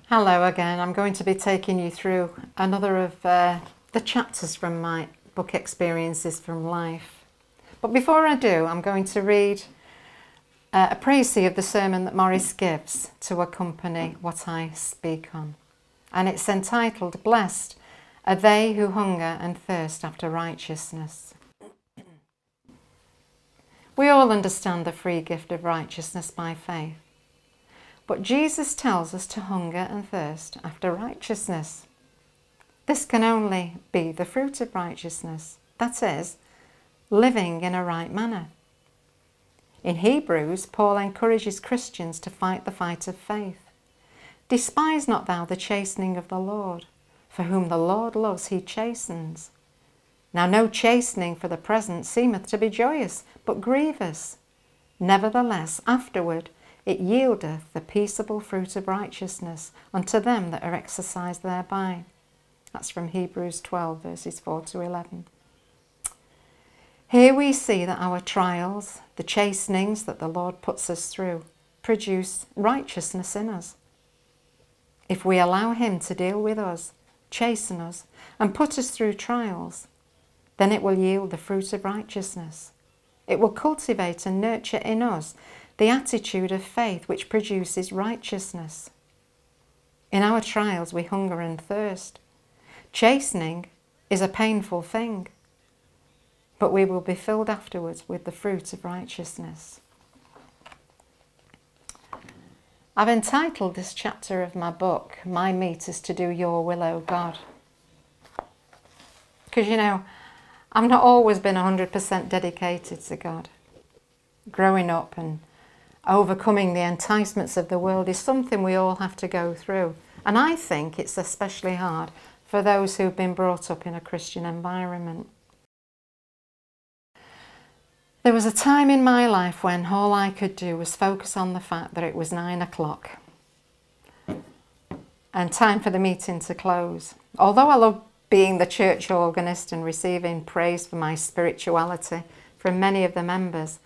Hello again. I'm going to be taking you through another of the chapters from my book Experiences from Life. But before I do, I'm going to read a précis of the sermon that Maurice gives to accompany what I speak on. And it's entitled, "Blessed are they who hunger and thirst after righteousness." We all understand the free gift of righteousness by faith. But Jesus tells us to hunger and thirst after righteousness. This can only be the fruit of righteousness, that is, living in a right manner. In Hebrews, Paul encourages Christians to fight the fight of faith. "Despise not thou the chastening of the Lord, for whom the Lord loves he chastens. Now no chastening for the present seemeth to be joyous, but grievous. Nevertheless afterward it yieldeth the peaceable fruit of righteousness unto them that are exercised thereby." That's from Hebrews 12, verses 4 to 11. Here we see that our trials, the chastenings that the Lord puts us through, produce righteousness in us. If we allow him to deal with us, chasten us, and put us through trials, then it will yield the fruit of righteousness. It will cultivate and nurture in us the attitude of faith which produces righteousness. In our trials we hunger and thirst. Chastening is a painful thing, but we will be filled afterwards with the fruit of righteousness. I've entitled this chapter of my book, "My Meat is to Do Your Will, O God." Because, you know, I've not always been 100% dedicated to God. Growing up and overcoming the enticements of the world is something we all have to go through. And I think it's especially hard for those who've been brought up in a Christian environment. There was a time in my life when all I could do was focus on the fact that it was 9 o'clock and time for the meeting to close. Although I loved being the church organist and receiving praise for my spirituality from many of the members,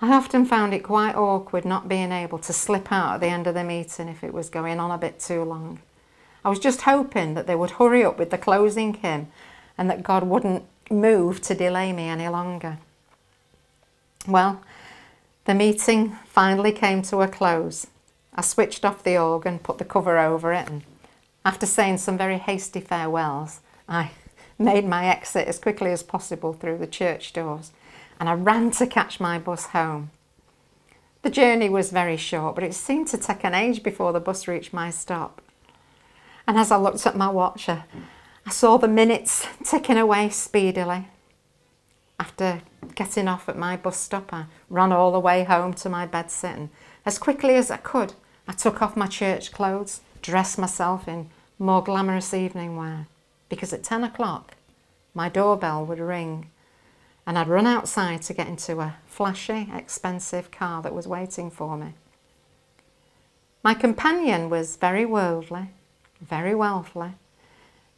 I often found it quite awkward not being able to slip out at the end of the meeting if it was going on a bit too long. I was just hoping that they would hurry up with the closing hymn and that God wouldn't move to delay me any longer. Well, the meeting finally came to a close. I switched off the organ, put the cover over it, and after saying some very hasty farewells, I made my exit as quickly as possible through the church doors, and I ran to catch my bus home. The journey was very short, but it seemed to take an age before the bus reached my stop. And as I looked at my watch, I saw the minutes ticking away speedily. After getting off at my bus stop, I ran all the way home to my bed sitting. As quickly as I could, I took off my church clothes, dressed myself in more glamorous evening wear, because at 10 o'clock my doorbell would ring and I'd run outside to get into a flashy, expensive car that was waiting for me. My companion was very worldly, very wealthy,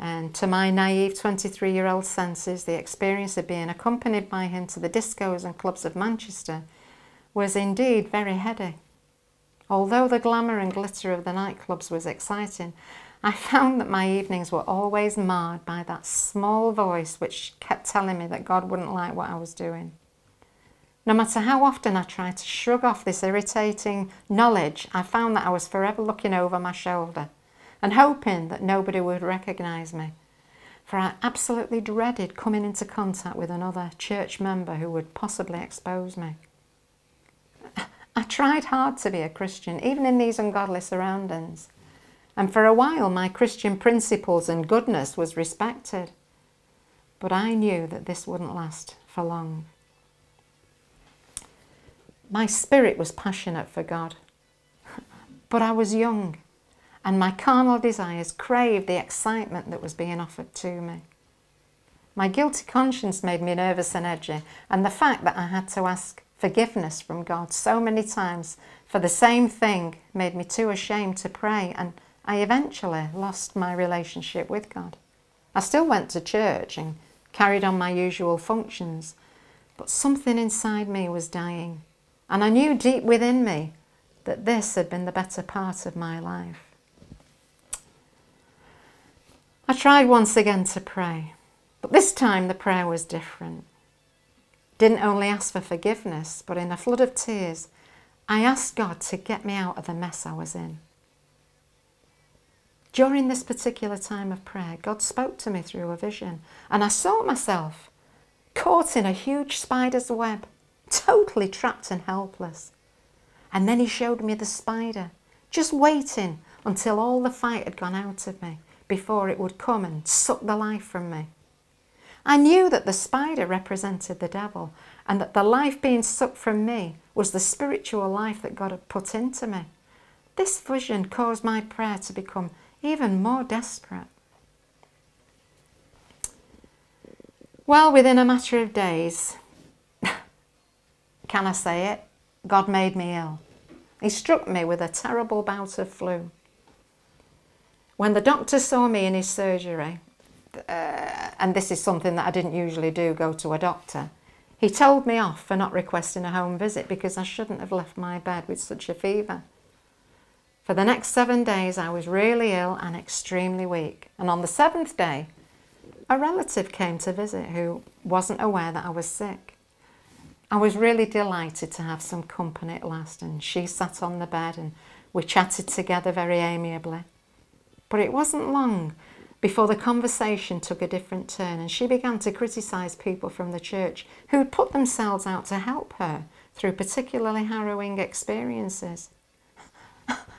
and to my naive 23-year-old senses, the experience of being accompanied by him to the discos and clubs of Manchester was indeed very heady. Although the glamour and glitter of the nightclubs was exciting, I found that my evenings were always marred by that small voice which kept telling me that God wouldn't like what I was doing. No matter how often I tried to shrug off this irritating knowledge, I found that I was forever looking over my shoulder and hoping that nobody would recognise me, for I absolutely dreaded coming into contact with another church member who would possibly expose me. I tried hard to be a Christian, even in these ungodly surroundings. And for a while my Christian principles and goodness was respected. But I knew that this wouldn't last for long. My spirit was passionate for God, but I was young, and my carnal desires craved the excitement that was being offered to me. My guilty conscience made me nervous and edgy, and the fact that I had to ask forgiveness from God so many times for the same thing made me too ashamed to pray, and I eventually lost my relationship with God. I still went to church and carried on my usual functions, but something inside me was dying, and I knew deep within me that this had been the better part of my life. I tried once again to pray, but this time the prayer was different. Didn't only ask for forgiveness, but in a flood of tears, I asked God to get me out of the mess I was in. During this particular time of prayer, God spoke to me through a vision, and I saw myself caught in a huge spider's web, totally trapped and helpless. And then he showed me the spider, just waiting until all the fight had gone out of me before it would come and suck the life from me. I knew that the spider represented the devil and that the life being sucked from me was the spiritual life that God had put into me. This vision caused my prayer to become even more desperate. Well, within a matter of days, can I say it? God made me ill. He struck me with a terrible bout of flu. When the doctor saw me in his surgery, and this is something that I didn't usually do, go to a doctor, he told me off for not requesting a home visit because I shouldn't have left my bed with such a fever. For the next 7 days, I was really ill and extremely weak. And on the 7th day, a relative came to visit who wasn't aware that I was sick. I was really delighted to have some company at last, and she sat on the bed and we chatted together very amiably. But it wasn't long before the conversation took a different turn, and she began to criticise people from the church who had put themselves out to help her through particularly harrowing experiences.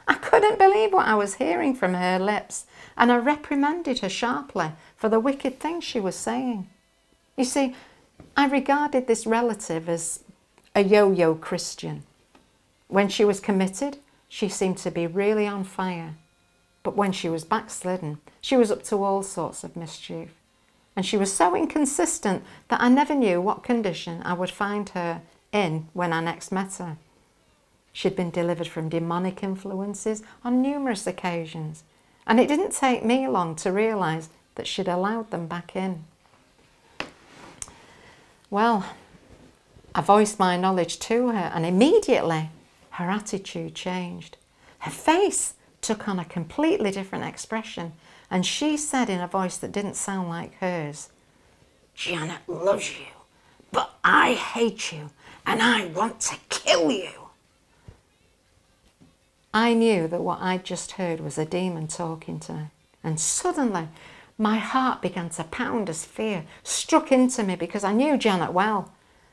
I couldn't believe what I was hearing from her lips, and I reprimanded her sharply for the wicked things she was saying. You see, I regarded this relative as a yo-yo Christian. When she was committed, she seemed to be really on fire. But when she was backslidden, she was up to all sorts of mischief. And she was so inconsistent that I never knew what condition I would find her in when I next met her. She'd been delivered from demonic influences on numerous occasions, and it didn't take me long to realise that she'd allowed them back in. Well, I voiced my knowledge to her, and immediately her attitude changed. Her face took on a completely different expression, and she said in a voice that didn't sound like hers, "Janet loves you, but I hate you, and I want to kill you." I knew that what I'd just heard was a demon talking to me, and suddenly my heart began to pound as fear struck into me, because I knew Janet well,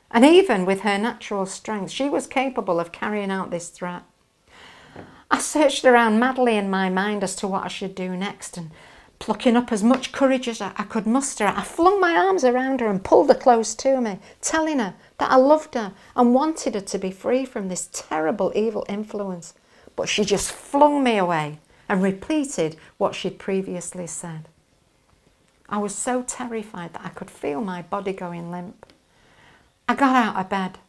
and even with her natural strength, she was capable of carrying out this threat. I searched around madly in my mind as to what I should do next, and plucking up as much courage as I could muster, I flung my arms around her and pulled her close to me, telling her that I loved her and wanted her to be free from this terrible evil influence. But she just flung me away and repeated what she'd previously said. I was so terrified that I could feel my body going limp. I got out of bed,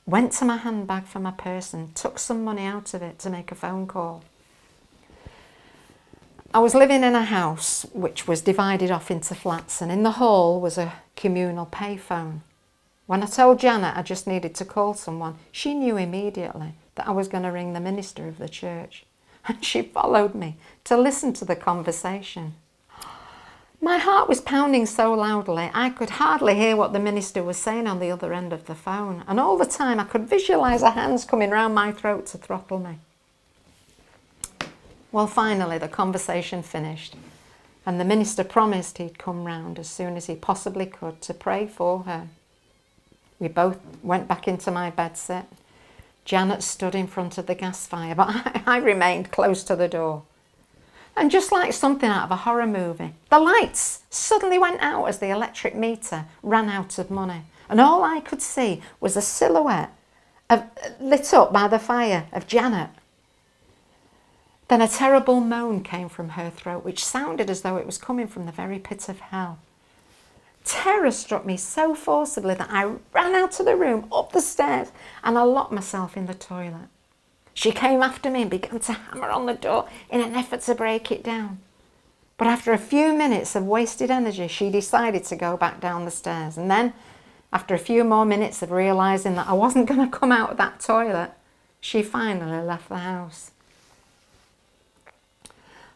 went to my handbag for my purse and took some money out of it to make a phone call. I was living in a house which was divided off into flats, and in the hall was a communal payphone. When I told Janet I just needed to call someone, she knew immediately that I was going to ring the minister of the church, and she followed me to listen to the conversation. My heart was pounding so loudly I could hardly hear what the minister was saying on the other end of the phone, and all the time I could visualise her hands coming round my throat to throttle me. Well, finally the conversation finished, and the minister promised he'd come round as soon as he possibly could to pray for her. We both went back into my bedsit. Janet stood in front of the gas fire, but I remained close to the door. And just like something out of a horror movie, the lights suddenly went out as the electric meter ran out of money. And all I could see was a silhouette lit up by the fire of Janet. Then a terrible moan came from her throat, which sounded as though it was coming from the very pit of hell. Terror struck me so forcibly that I ran out of the room, up the stairs, and I locked myself in the toilet. She came after me and began to hammer on the door in an effort to break it down. But after a few minutes of wasted energy, she decided to go back down the stairs. And then, after a few more minutes of realising that I wasn't going to come out of that toilet, she finally left the house.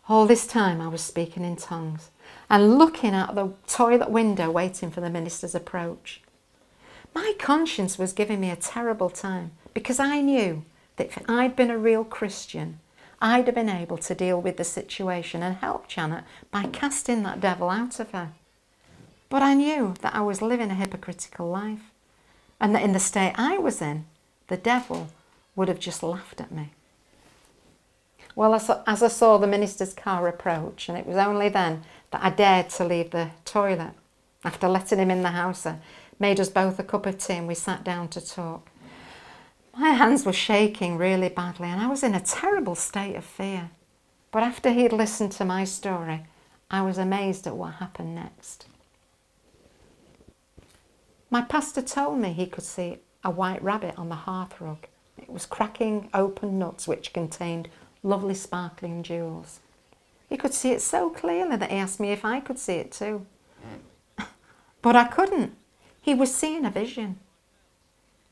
All this time I was speaking in tongues, and looking out the toilet window waiting for the minister's approach. My conscience was giving me a terrible time because I knew that if I'd been a real Christian, I'd have been able to deal with the situation and help Janet by casting that devil out of her. But I knew that I was living a hypocritical life and that in the state I was in, the devil would have just laughed at me. Well, as I saw the minister's car approach, and it was only then that I dared to leave the toilet. After letting him in the house, I made us both a cup of tea and we sat down to talk. My hands were shaking really badly and I was in a terrible state of fear. But after he'd listened to my story, I was amazed at what happened next. My pastor told me he could see a white rabbit on the hearthrug. It was cracking open nuts which contained lovely sparkling jewels. He could see it so clearly that he asked me if I could see it too. But I couldn't. He was seeing a vision.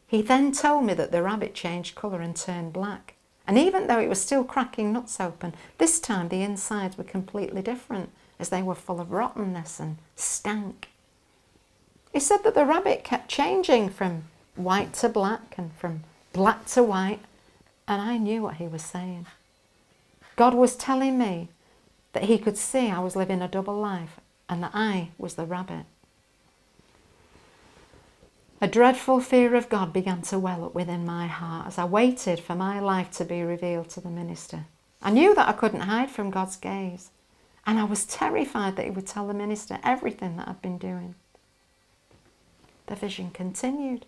He then told me that the rabbit changed colour and turned black. And even though it was still cracking nuts open, this time the insides were completely different as they were full of rottenness and stank. He said that the rabbit kept changing from white to black and from black to white, and I knew what he was saying. God was telling me that he could see I was living a double life and that I was the rabbit. A dreadful fear of God began to well up within my heart as I waited for my life to be revealed to the minister. I knew that I couldn't hide from God's gaze, and I was terrified that he would tell the minister everything that I'd been doing. The vision continued,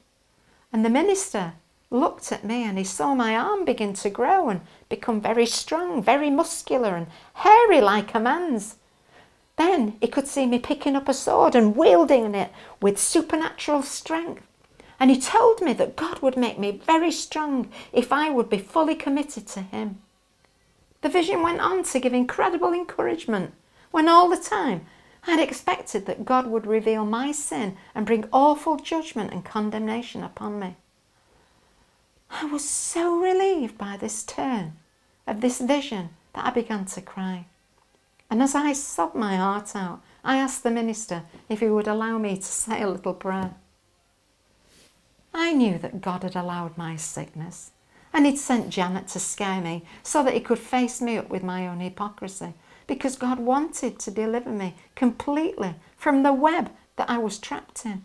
and the minister looked at me and he saw my arm begin to grow and become very strong, very muscular and hairy like a man's. Then he could see me picking up a sword and wielding it with supernatural strength. And he told me that God would make me very strong if I would be fully committed to him. The vision went on to give incredible encouragement when all the time I had expected that God would reveal my sin and bring awful judgment and condemnation upon me. I was so relieved by this turn of this vision that I began to cry. And as I sobbed my heart out, I asked the minister if he would allow me to say a little prayer. I knew that God had allowed my sickness and he'd sent Janet to scare me so that he could face me up with my own hypocrisy, because God wanted to deliver me completely from the web that I was trapped in.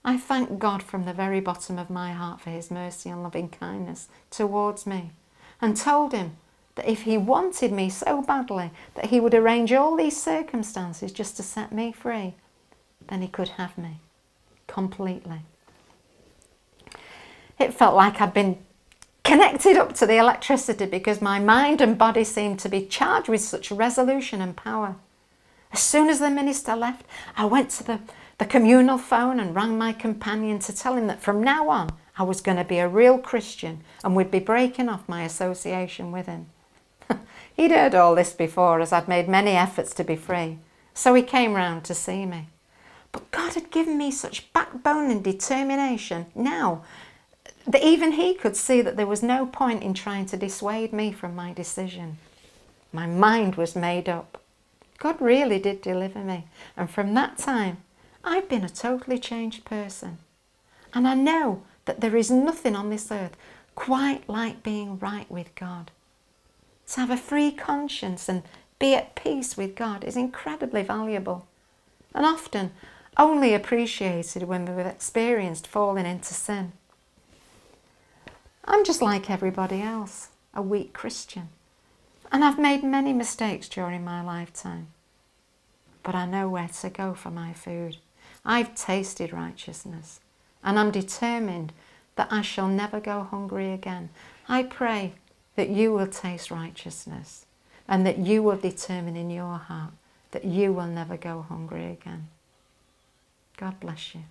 I thank God from the very bottom of my heart for his mercy and loving kindness towards me, and told him that if he wanted me so badly that he would arrange all these circumstances just to set me free, then he could have me completely. It felt like I'd been connected up to the electricity because my mind and body seemed to be charged with such resolution and power. As soon as the minister left, I went to the communal phone and rang my companion to tell him that from now on I was going to be a real Christian and would be breaking off my association with him. He'd heard all this before, as I'd made many efforts to be free, so he came round to see me. But God had given me such backbone and determination now that even he could see that there was no point in trying to dissuade me from my decision. My mind was made up. God really did deliver me, and from that time I've been a totally changed person. And I know that there is nothing on this earth quite like being right with God. To have a free conscience and be at peace with God is incredibly valuable, and often only appreciated when we've experienced falling into sin. I'm just like everybody else, a weak Christian, and I've made many mistakes during my lifetime. But I know where to go for my food. I've tasted righteousness, and I'm determined that I shall never go hungry again. I pray that you will taste righteousness and that you will determine in your heart that you will never go hungry again. God bless you.